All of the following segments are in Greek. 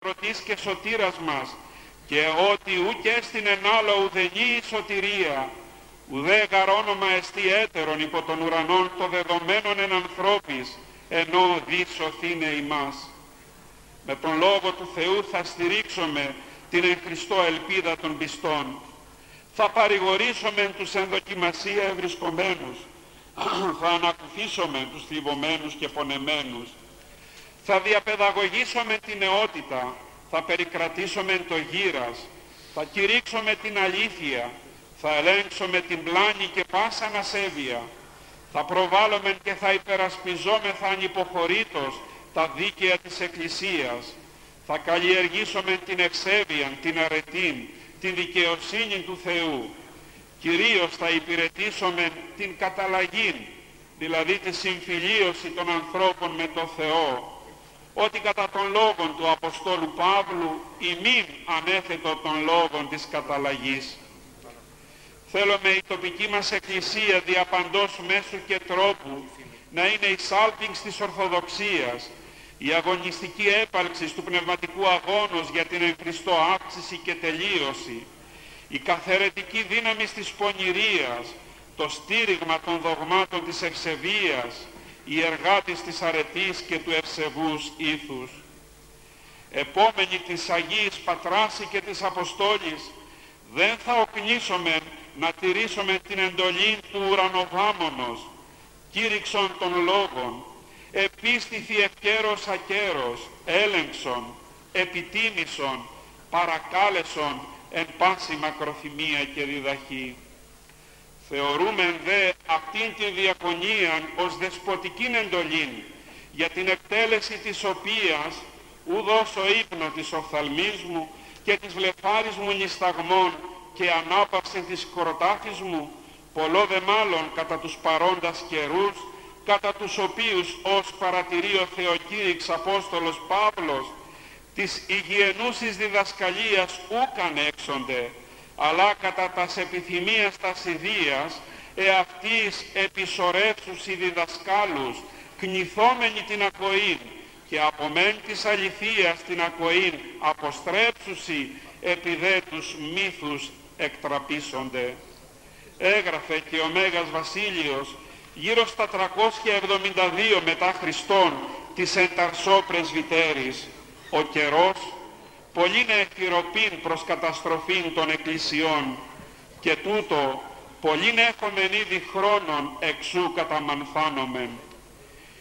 πρωτής και σωτήρας μας, και ότι ουκ έστεινεν άλλο ουδενή η σωτηρία, ουδέ γαρ όνομα εστί έτερον υπό των ουρανών το δεδομένον εν ανθρώπης, ενώ δι σωθήνε ημάς. Με τον Λόγο του Θεού θα στηρίξουμε την εν Χριστώ ελπίδα των πιστών. Θα παρηγορήσουμε τους εν δοκιμασία ευρισκομένους. Θα ανακουφίσουμε τους θλιβωμένους και πονεμένους. Θα διαπαιδαγωγήσουμε την νεότητα. Θα περικρατήσουμε το γύρας. Θα κηρύξουμε την αλήθεια. Θα ελέγξουμε την πλάνη και πάσαν ασέβεια. Θα προβάλλουμε και θα υπερασπιζόμεθα ανυποχωρήτως τα δίκαια της Εκκλησίας. Θα καλλιεργήσουμε την ευσέβεια, την αρετήν, την δικαιοσύνη του Θεού. Κυρίως θα υπηρετήσουμε την καταλλαγή, δηλαδή τη συμφιλίωση των ανθρώπων με το Θεό, ότι κατά των λόγων του Αποστόλου Παύλου ημίν ανέθετο των λόγων της καταλλαγής. Θέλουμε η τοπική μας Εκκλησία δια παντός μέσου και τρόπου να είναι η σάλπιγγς της Ορθοδοξίας, η αγωνιστική έπαρξη του πνευματικού αγώνος για την εν Χριστώ αύξηση και τελείωση, η καθαιρετική δύναμη της πονηρίας, το στήριγμα των δογμάτων της ευσεβίας, η εργάτης της αρετής και του ευσεβούς ήθους. Επόμενη της Αγίας Πατράσι και της Αποστόλης, δεν θα οκνήσουμε να τηρήσουμε την εντολή του ουρανογάμονος, κήρυξον των λόγων, επίστηθη ευκαίρος ακέρος, έλεγξον, επιτίμησον, παρακάλεσον εν πάση μακροθυμία και διδαχή. Θεωρούμε δε αυτήν τη διακονία ως δεσποτικήν εντολήν, για την εκτέλεση της οποίας ουδός ο ύπνο της οφθαλμής μου και της βλεφάρης μου νησταγμών και ανάπαυση της κροτάφης μου, πολλό δε μάλλον κατά τους παρόντας καιρούς, κατά τους οποίους ως παρατηρεί ο Θεοκήρυξ Απόστολος Παύλος, της υγιενούσης διδασκαλίας ούκαν έξονται, αλλά κατά τας επιθυμίας τας ιδείας, εαυτής επισορεύσουσι διδασκάλους, κνηθόμενοι την ακοήν, και από μεν της αληθείας την ακοήν αποστρέψουσι, επί τους μύθους εκτραπήσονται. Έγραφε και ο Μέγας Βασίλειος γύρω στα 372 μετά Χριστόν της εν Ταρσώ πρεσβυτέρης, ο καιρός πολλήν εχειροπήν προς καταστροφήν των εκκλησιών, και τούτο πολλήν έχομεν ήδη χρόνων εξού καταμανθάνομεν.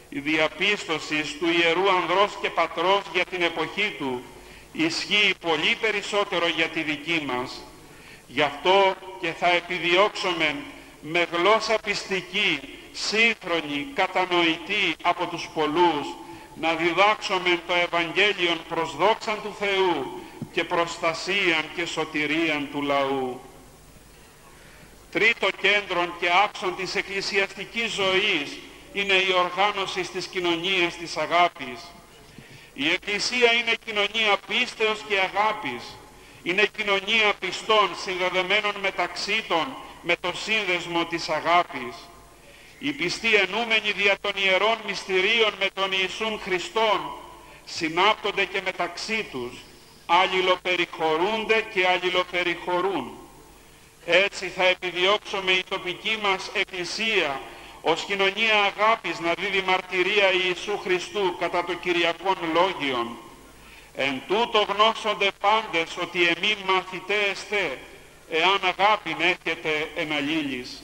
Η διαπίστωση του Ιερού Ανδρός και Πατρός για την εποχή του ισχύει πολύ περισσότερο για τη δική μας. Γι' αυτό και θα επιδιώξομεν με γλώσσα πιστική, σύγχρονη, κατανοητή από τους πολλούς, να διδάξομεν το Ευαγγέλιον προς δόξαν του Θεού και προστασίαν και σωτηρίαν του λαού. Τρίτο κέντρο και άξον της εκκλησιαστικής ζωής είναι η οργάνωση της κοινωνίας της αγάπης. Η Εκκλησία είναι κοινωνία πίστεως και αγάπης. Είναι κοινωνία πιστών συνδεδεμένων μεταξύ των με το σύνδεσμο της αγάπης. Οι πιστοί ενούμενοι δια των ιερών μυστηρίων με τον Ιησούν Χριστόν συνάπτονται και μεταξύ τους, αλληλοπεριχωρούνται και αλληλοπεριχωρούν. Έτσι θα επιδιώξουμε η τοπική μας Εκκλησία ως κοινωνία αγάπης να δίδει μαρτυρία Ιησού Χριστού κατά το Κυριακόν Λόγιον. Εν τούτο γνώσονται πάντες ότι εμείς μαθηταίες εάν αγάπην έχετε εν αλλήλεις.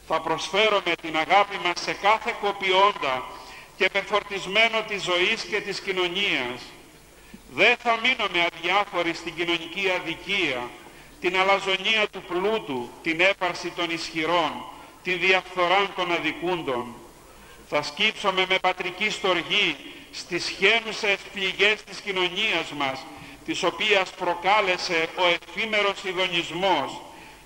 Θα προσφέρουμε την αγάπη μας σε κάθε κοπιόντα και πεφορτισμένο της ζωής και της κοινωνίας. Δεν θα μείνουμε αδιάφοροι στην κοινωνική αδικία, την αλαζονία του πλούτου, την έπαρση των ισχυρών, τη διαφθορά των αδικούντων. Θα σκύψουμε με πατρική στοργή στις χαίνουσες πληγές της κοινωνίας μας, της οποίας προκάλεσε ο εφήμερος ειδονισμός,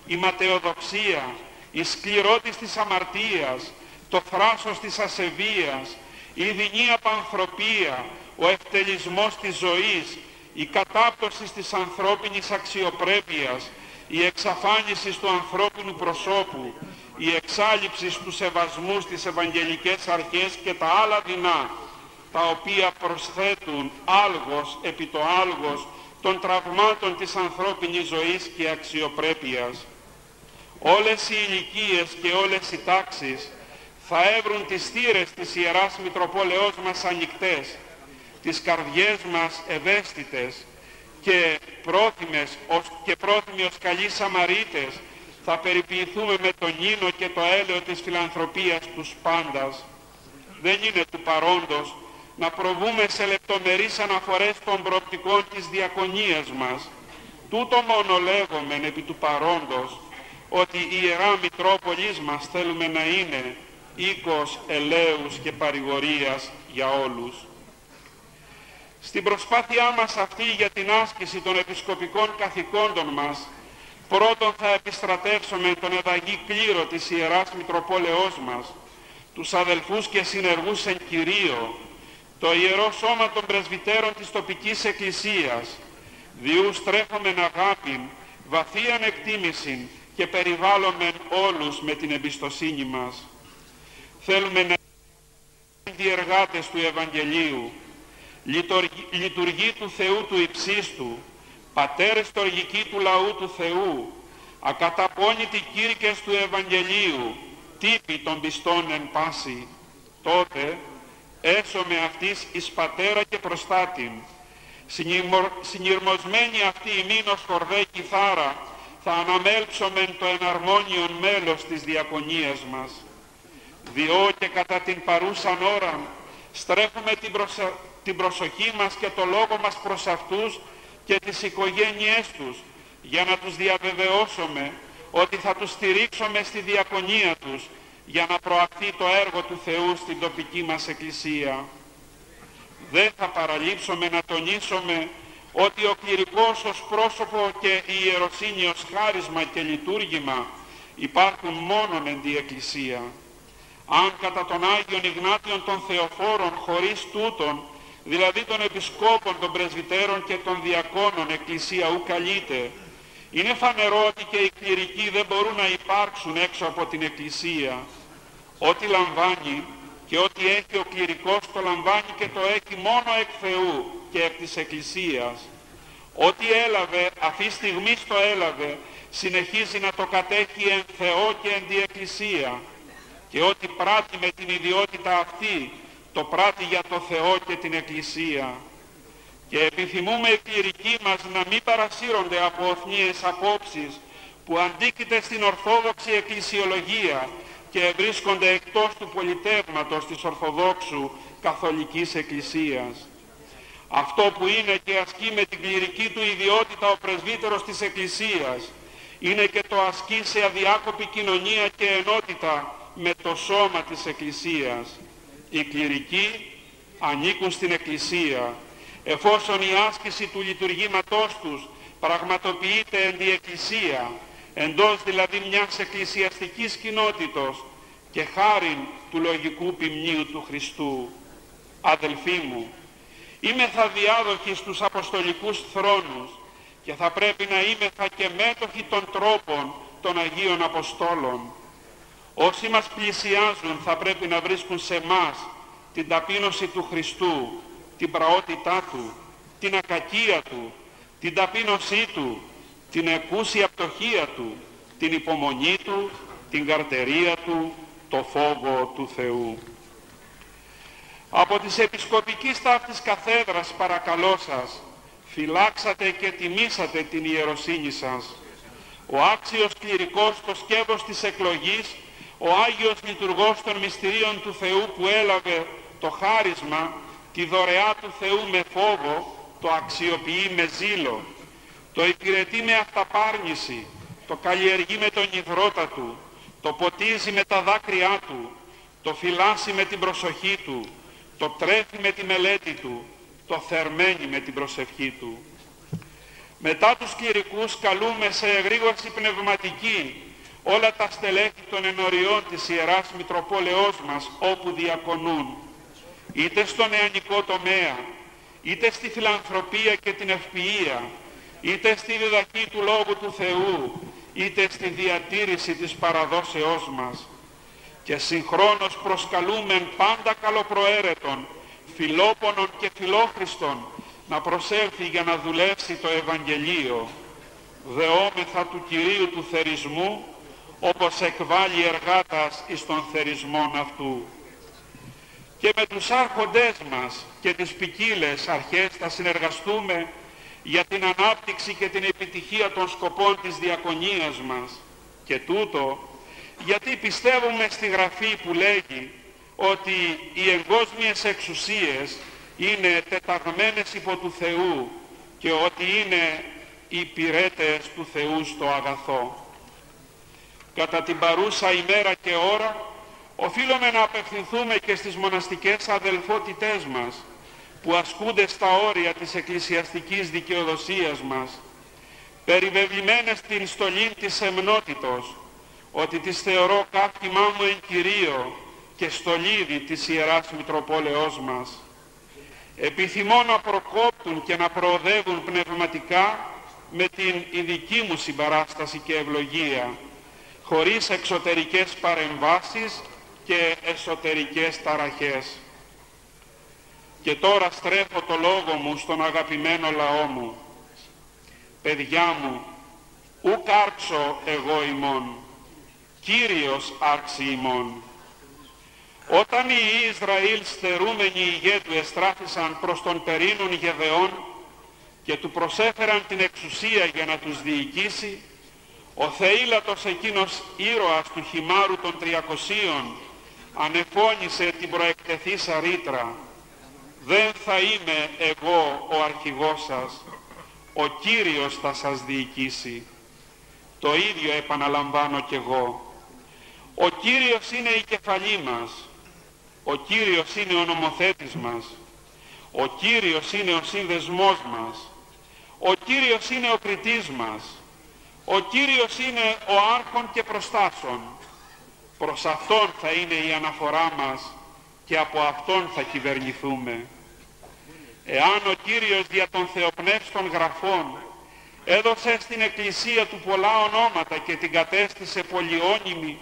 η ματαιοδοξία, η σκληρότης της αμαρτίας, το θράσος της ασεβίας, η δεινή απανθρωπία, ο ευτελισμός της ζωής, η κατάπτωση της ανθρώπινης αξιοπρέπειας, η εξαφάνιση του ανθρώπινου προσώπου, η εξάλειψη του σεβασμού στις ευαγγελικές αρχές και τα άλλα δεινά, τα οποία προσθέτουν άλγος επί το άλγος των τραυμάτων της ανθρώπινης ζωής και αξιοπρέπειας. Όλες οι ηλικίες και όλες οι τάξεις θα έβρουν τις θύρες της Ιεράς Μητροπόλεως μας ανοιχτές, τις καρδιές μας ευαίσθητες και πρόθυμοι ως καλοί Σαμαρίτες θα περιποιηθούμε με τον ίνο και το έλεο της φιλανθρωπίας τους πάντας. Δεν είναι του παρόντος να προβούμε σε λεπτομερείς αναφορές των προοπτικών της διακονίας μας. Τούτο μόνο λέγομεν επί του παρόντος, ότι η Ιερά Μητρόπολης μας θέλουμε να είναι οίκος ελέους και παρηγορίας για όλους. Στην προσπάθειά μας αυτή για την άσκηση των επισκοπικών καθηκόντων μας, πρώτον θα επιστρατεύσουμε τον εδαγή κλήρο της Ιεράς Μητροπόλεως μας, τους αδελφούς και συνεργούς εν Κυρίω, το Ιερό Σώμα των Πρεσβυτέρων της τοπικής Εκκλησίας, διούς τρέχομεν αγάπην, βαθίαν εκτίμησιν και περιβάλλομεν όλους με την εμπιστοσύνη μας. Θέλουμε να είμαστε διεργάτες του Ευαγγελίου, λειτουργοί του Θεού του υψίστου, πατέρες στοργικοί του λαού του Θεού, ακαταπώνητοι κήρυκες του Ευαγγελίου, τύποι των πιστών εν πάση. Τότε έσωμε αυτής εις πατέρα και προστάτην, συνειρμοσμένη αυτή ημίν ως χορδέ κιθάρα, θα αναμέλψομεν το εναρμόνιον μέλος της διακονίας μας. Διό και κατά την παρούσαν ώρα στρέφουμε την προσοχή μας και το λόγο μας προς αυτούς και τις οικογένειές τους, για να τους διαβεβαιώσουμε ότι θα τους στηρίξουμε στη διακονία τους, για να προαχθεί το έργο του Θεού στην τοπική μας Εκκλησία. Δεν θα παραλείψουμε να τονίσουμε ότι ο κληρικός ως πρόσωπο και η ιεροσύνη ως χάρισμα και λειτουργήμα υπάρχουν μόνον εν τη Εκκλησία. Αν κατά τον Άγιον Ιγνάτιον των Θεοφόρων χωρίς τούτον, δηλαδή των επισκόπων, των πρεσβυτέρων και των διακόνων, Εκκλησία ου καλείται, είναι φανερό ότι και οι κληρικοί δεν μπορούν να υπάρξουν έξω από την Εκκλησία. Ό,τι λαμβάνει και ό,τι έχει ο κληρικός το λαμβάνει και το έχει μόνο εκ Θεού και εκ της Εκκλησίας. Ό,τι έλαβε, αυτή στιγμή το έλαβε, συνεχίζει να το κατέχει εν Θεό και εν τη Εκκλησία. Και ό,τι πράττει με την ιδιότητα αυτή, το πράττει για το Θεό και την Εκκλησία. Και επιθυμούμε οι κληρικοί μας να μην παρασύρονται από οθνίες απόψεις που αντίκειται στην Ορθόδοξη Εκκλησιολογία και βρίσκονται εκτός του πολιτεύματος της Ορθοδόξου Καθολικής Εκκλησίας. Αυτό που είναι και ασκεί με την κληρική του ιδιότητα ο πρεσβύτερος της Εκκλησίας, είναι και το ασκεί σε αδιάκοπη κοινωνία και ενότητα με το σώμα της Εκκλησίας. Οι κληρικοί ανήκουν στην Εκκλησία, εφόσον η άσκηση του λειτουργήματός τους πραγματοποιείται εν τη Εκκλησία, εντός δηλαδή μιας εκκλησιαστικής κοινότητος και χάριν του λογικού ποιμνίου του Χριστού. Αδελφοί μου, είμεθα διάδοχοι στους Αποστολικούς θρόνους και θα πρέπει να είμεθα και μέτοχοι των τρόπων των Αγίων Αποστόλων. Όσοι μας πλησιάζουν θα πρέπει να βρίσκουν σε μας την ταπείνωση του Χριστού, την πραότητά Του, την ακακία Του, την ταπείνωσή Του, την εκούσια πτωχία Του, την υπομονή Του, την καρτερία Του, το φόβο του Θεού. Από της επισκοπικής ταύτης καθέδρας παρακαλώ σας, φυλάξατε και τιμήσατε την ιεροσύνη σας. Ο άξιος κληρικός στο σκεύος της εκλογής, ο Άγιος Λειτουργός των Μυστηρίων του Θεού που έλαβε το χάρισμα, τη δωρεά του Θεού με φόβο, το αξιοποιεί με ζήλο, το υπηρετεί με αυταπάρνηση, το καλλιεργεί με τον υδρότα του, το ποτίζει με τα δάκρυά του, το φυλάσσει με την προσοχή του, το τρέφει με τη μελέτη του, το θερμαίνει με την προσευχή του. Μετά τους κληρικούς καλούμε σε εγρήγορση πνευματική όλα τα στελέχη των ενωριών της Ιεράς Μητροπόλεως μας όπου διακονούν, είτε στο νεανικό τομέα, είτε στη φιλανθρωπία και την ευποιία, είτε στη διδαχή του Λόγου του Θεού, είτε στη διατήρηση της παραδόσεώς μας. Και συγχρόνως προσκαλούμεν πάντα καλοπροαίρετον φιλόπονων και φιλόχριστων να προσέλθει για να δουλεύσει το Ευαγγελίο. Δεόμεθα του Κυρίου του θερισμού, όπως εκβάλλει εργάτας εις των θερισμών αυτού. Και με τους άρχοντές μας και τις ποικίλες αρχές θα συνεργαστούμε για την ανάπτυξη και την επιτυχία των σκοπών της διακονίας μας. Και τούτο γιατί πιστεύουμε στη Γραφή που λέγει ότι οι εγκόσμιες εξουσίες είναι τεταγμένες υπό του Θεού και ότι είναι οι υπηρέτες του Θεού στο αγαθό. Κατά την παρούσα ημέρα και ώρα οφείλουμε να απευθυνθούμε και στις μοναστικές αδελφότητές μας που ασκούνται στα όρια της εκκλησιαστικής δικαιοδοσίας μας, περιβεβλημένες στην στολή της σεμνότητος, ότι τις θεωρώ καύχημά μου εν Κυρίω και στολίδι της Ιεράς Μητροπόλεως μας. Επιθυμώ να προκόπτουν και να προοδεύουν πνευματικά με την ειδική μου συμπαράσταση και ευλογία, χωρίς εξωτερικές παρεμβάσεις και εσωτερικές ταραχές. Και τώρα στρέφω το λόγο μου στον αγαπημένο λαό μου. Παιδιά μου, ουκ άρξω εγώ ημών, Κύριος άρξει ημών. Όταν οι Ισραήλ στερούμενοι ηγέτου εστράφησαν προς τον περίνων Γεδεών και του προσέφεραν την εξουσία για να τους διοικήσει, ο θεήλατος εκείνος ήρωας του χυμάρου των 300 ανεφώνησε την προεκτεθήσα ρήτρα: «Δεν θα είμαι εγώ ο αρχηγός σας, ο Κύριος θα σας διοικήσει». Το ίδιο επαναλαμβάνω κι εγώ. Ο Κύριος είναι η κεφαλή μας, ο Κύριος είναι ο νομοθέτης μας, ο Κύριος είναι ο σύνδεσμός μας, ο Κύριος είναι ο κριτής μας, ο Κύριος είναι ο άρχον και προστάσον. Προς Αυτόν θα είναι η αναφορά μας και από Αυτόν θα κυβερνηθούμε. Εάν ο Κύριος δια των θεοπνεύστων γραφών έδωσε στην Εκκλησία του πολλά ονόματα και την κατέστησε πολυώνυμη,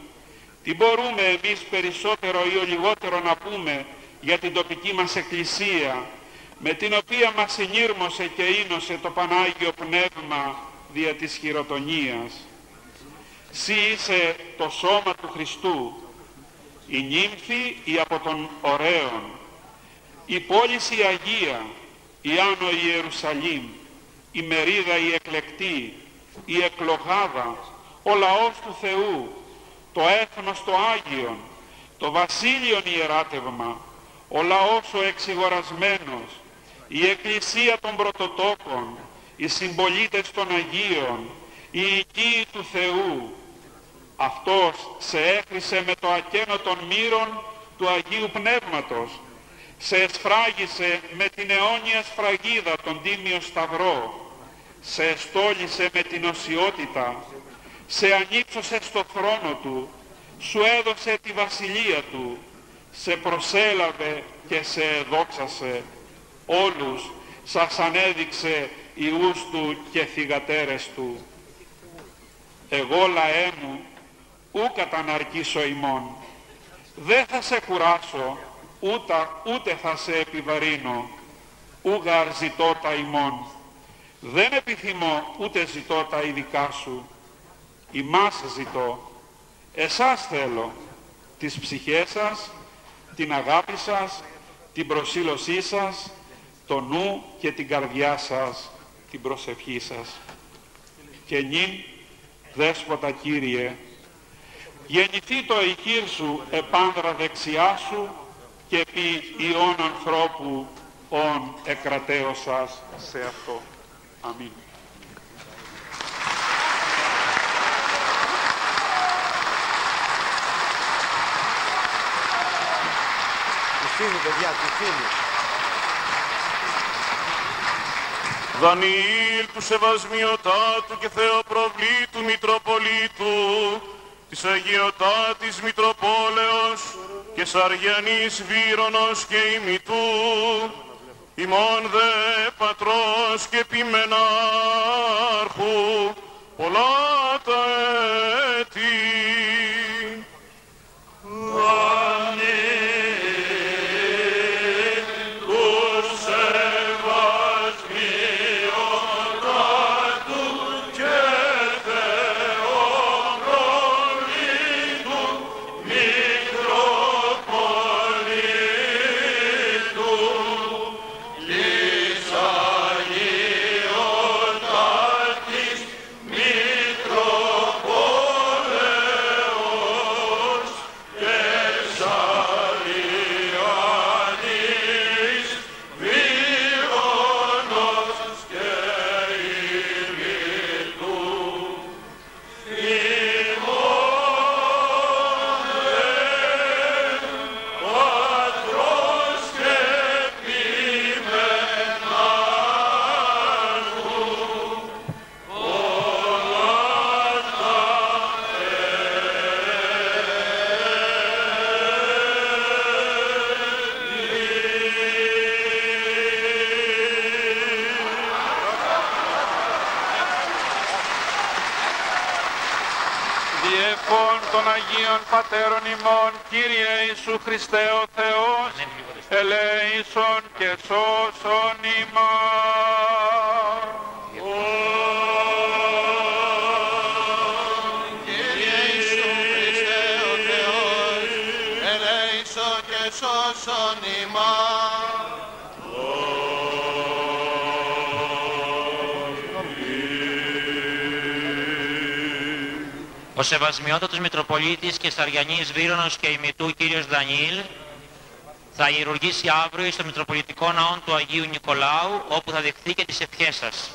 τι μπορούμε εμείς περισσότερο ή ο λιγότερο να πούμε για την τοπική μας Εκκλησία, με την οποία μας συνήρμωσε και ίνωσε το Πανάγιο Πνεύμα δια της χειροτονίας. Συ είσαι το σώμα του Χριστού, η νύμφη η από των ωραίων, η πόλης η Αγία, η Άνω η Ιερουσαλήμ, η μερίδα η εκλεκτή, η εκλογάδα, ο λαός του Θεού, το έθνος το Άγιον, το βασίλειον ιεράτευμα, ο λαός ο εξηγορασμένος, η Εκκλησία των πρωτοτόκων, οι συμπολίτες των Αγίων, οι οικοί του Θεού. Αυτός σε έχρισε με το ακένο των μύρων του Αγίου Πνεύματος, σε εσφράγισε με την αιώνια σφραγίδα τον Τίμιο Σταυρό, σε εστόλισε με την οσιότητα, σε ανύψωσε στο θρόνο του, σου έδωσε τη βασιλεία του, σε προσέλαβε και σε εδόξασε, όλους σας ανέδειξε ιούς του και θυγατέρες του. Εγώ λαέ μου, ου καταναρκήσω ημών, δεν θα σε κουράσω, ούτε θα σε επιβαρύνω, ου γαρ ζητώ τα ημών, δεν επιθυμώ ούτε ζητώ τα ειδικά σου, ημάς ζητώ, εσάς θέλω, τις ψυχές σας, την αγάπη σας, την προσήλωσή σας, το νου και την καρδιά σας, την προσευχή σας. Και νυν, Δέσποτα Κύριε, γεννηθεί το ηχείρ σου επάνδρα δεξιά σου και επί ιών ανθρώπου ον εκρατέωσας σε αυτό. Αμήν. Ευθύνη, παιδιά, ευθύνη. Δανιήλ του Σεβασμιωτάτου και Θεοπροβλήτου Μητροπολίτου, της Αγιωτάτης Μητροπόλεως και Σαργιανής Βύρονος και ημιτού, ημών δε πατρός και επιμενάρχου, πολλά τα έτη. Ανέτω ευχών των Αγίων Πατέρων ημών, Κύριε Ιησού Χριστέ ο Θεός, ελέησον και σώσον ημάς. Κύριε Ιησού Χριστέ ο Θεός, ελέησον και σώσον ημάς. Ο Σεβασμιότατος Μητροπολίτης και Σαριανής Βύρονος και ημιτού κύριος Δανιήλ θα ιερουργήσει αύριο στο Μητροπολιτικό Ναό του Αγίου Νικολάου, όπου θα δεχθεί και τις ευχές σας.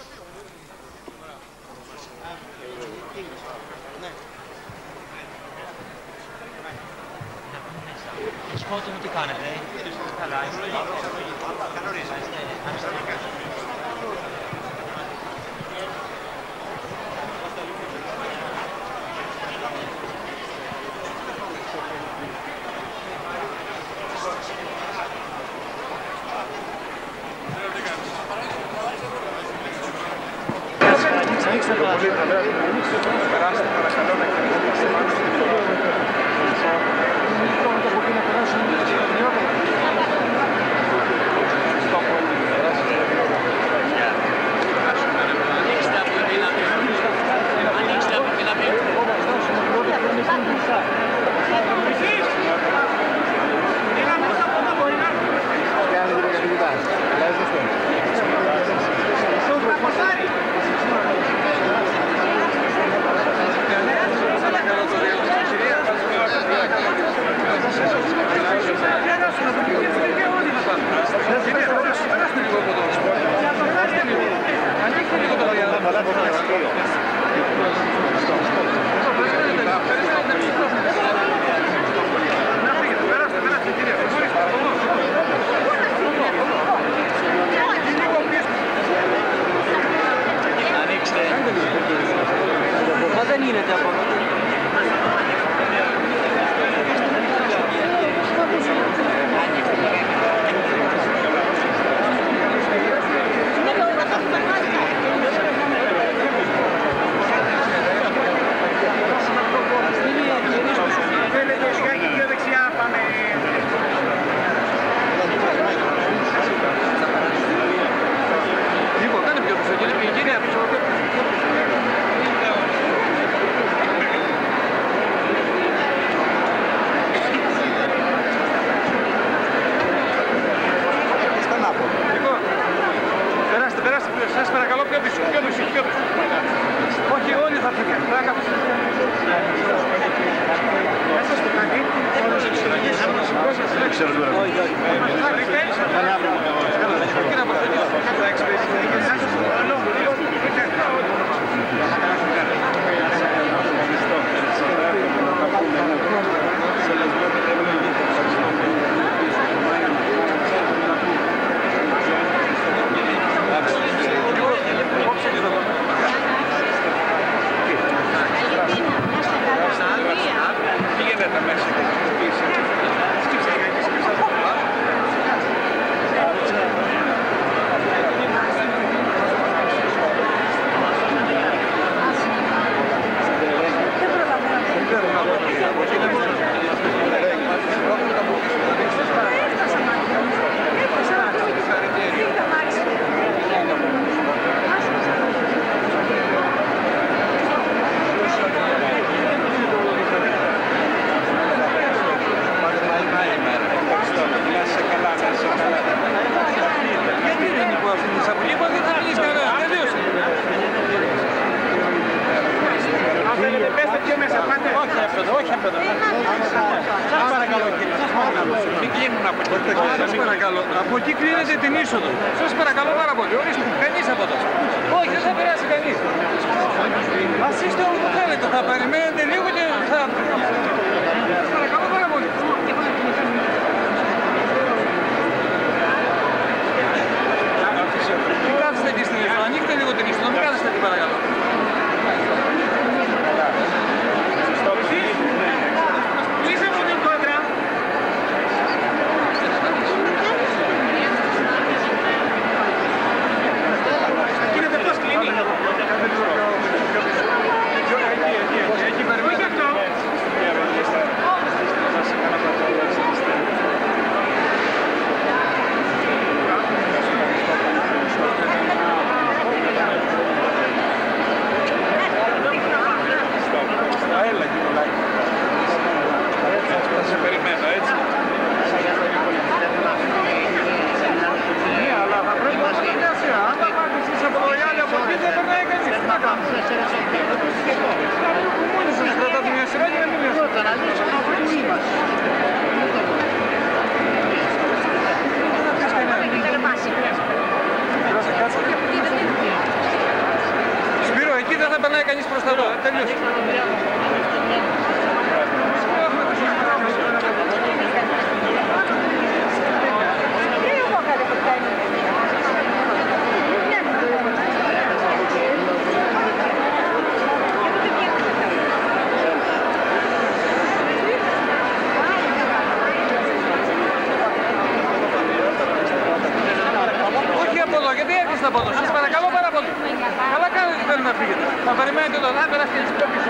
Σπότο μου τι κάνετε, καλά είστε. Από εκεί κρίνετε την είσοδο. Σας παρακαλώ πάρα πολύ. Ορίστε, κανείς από εδώ. Όχι, δεν θα περάσει κανείς. Ας είστε όπου θέλετε. Θα περιμένετε λίγο και θα... Σας παρακαλώ πάρα πολύ. Μην κάθεστε εκεί στην είσοδο. Ανοίξτε λίγο την είσοδο. Μην κάθεστε εκεί παρακαλώ. Εκεί Μόνοι σας κρατάτε μια σειρά και να μην Σπύρο, εκεί δεν θα περνάει κανείς προς τα εδώ, τελείωσε. Από εδώ. Σας παρακαλώ πάρα πολύ. Καλά κάνετε ότι θέλετε να φύγετε. Θα περιμένετε εδώ, θα περάσετε τις κόπες.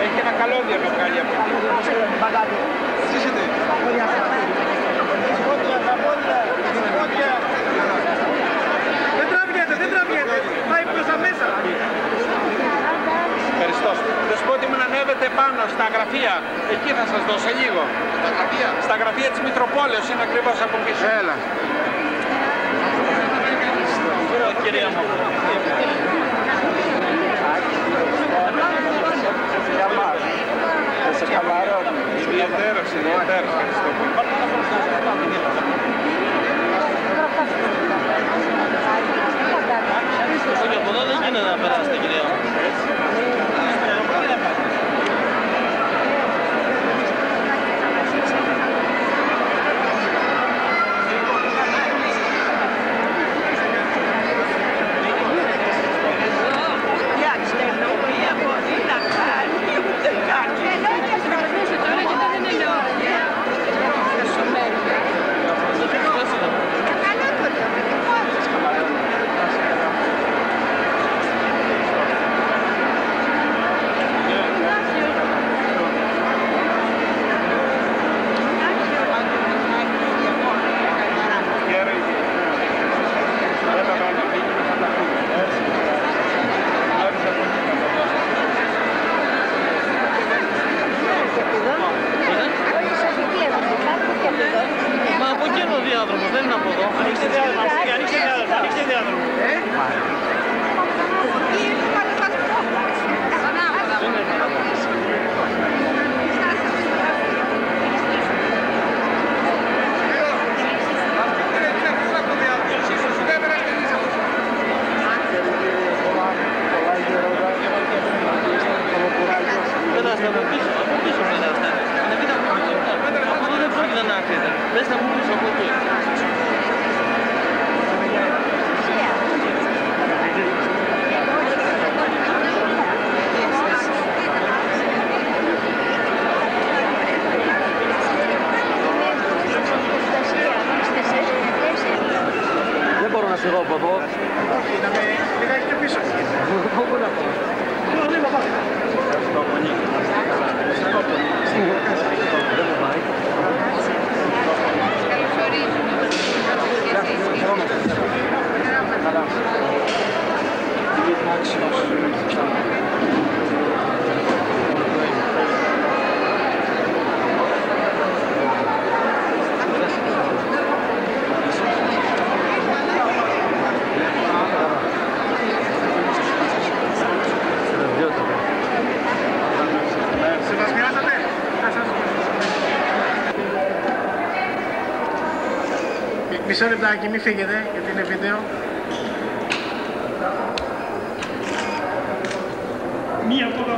Έχει ένα καλώδιο να βγάλει από εκεί. Ζήσετε. Δεν τραβιέται. Πάει προς τα μέσα. Ευχαριστώ. Θα σου πω ότι μου ανέβετε πάνω στα γραφεία. Εκεί θα σας δώσω λίγο. Στα γραφεία της Μητροπόλεως, είναι ακριβώς από πίσω. Έλα. Κυρία μου. Για μας. Σε χαμαρώνω. Ιδιαίτερος, ιδιαίτερος. Όχι, από εδώ δεν γίνεται να περάσετε, κυρία μου. Μα από εκεί είναι ο διάδρομος, δεν είναι από εδώ. Ανοίξτε διάδρομο, ανοίξτε διάδρομο. Πετάστε από πίσω, πετάστε. Από εδώ δεν πρόκειται να έρθετε. Πέστε μου πίσω από εκεί. Δεν μπορώ να σιγώ από εδώ. Όχι, να με λιγάκι πιο πίσω. Πού να πω. Μισό λεπτάκι, μη φύγετε, γιατί είναι βίντεο. Μία από τα